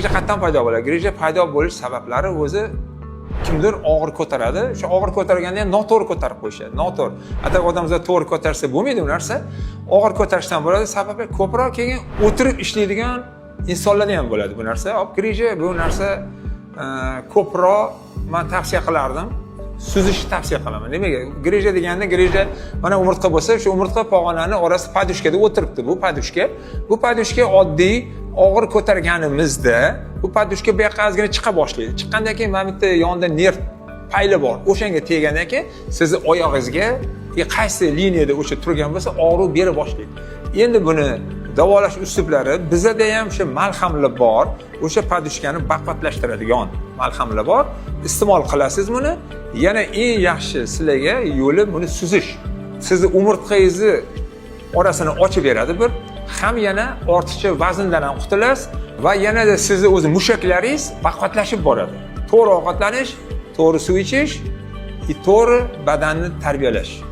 grija qayerdan paydo bo'ladi? Grija paydo bo'lish sabablari o'zi kimdir og'ir ko'taradi. O'sha og'ir ko'targanda ham noto'g'ri ko'tarib qo'yishadi. Noto'g'ri. Agar odamlar to'g'ri ko'tarsa bo'lmaydi bu narsa. Og'ir ko'tarishdan bo'ladi. Sababi ko'proq keyin o'tirib ishlaydigan insonlarda ham bo'ladi bu narsa. Grija bu narsa ko'proq men tavsiya qilardim. Suzishni tavsiya qilaman. Nimaga? Grija deganda grija mana umurtqa bo'lsa, shu umurtqa pog'onani orasida podushkada o'tiribdi. Bu podushka oddiy og'ir ko'targanimizda bu podushka bu yoqqa ozgina chiqa boshlaydi. Chiqqandan keyin mana bitta yonida nerv payli bor. O'shanga tegandan keyin sizni oyog'ingizga qaysi liniyada o'sha turgan bo'lsa, og'riq bera boshlaydi. Endi buni davolash uslublari bizda ham o'sha malhamlar bor. O'sha podushkani baqvatlashtiradigan malhamlar bor. Iste'mol qilasiz buni. Yana eng yaxshi sizlarga yo'li buni suzish. Sizni umurtqangizni orasini ochib beradi bir. Ham yana ortiqcha vazndan ham qutulasiz va yanada sizni o'zi mushaklaringiz baqvatlashib boradi. To'g'ri ovqatlanish, to'g'ri suv ichish, to'g'ri badanni tarbiyalash.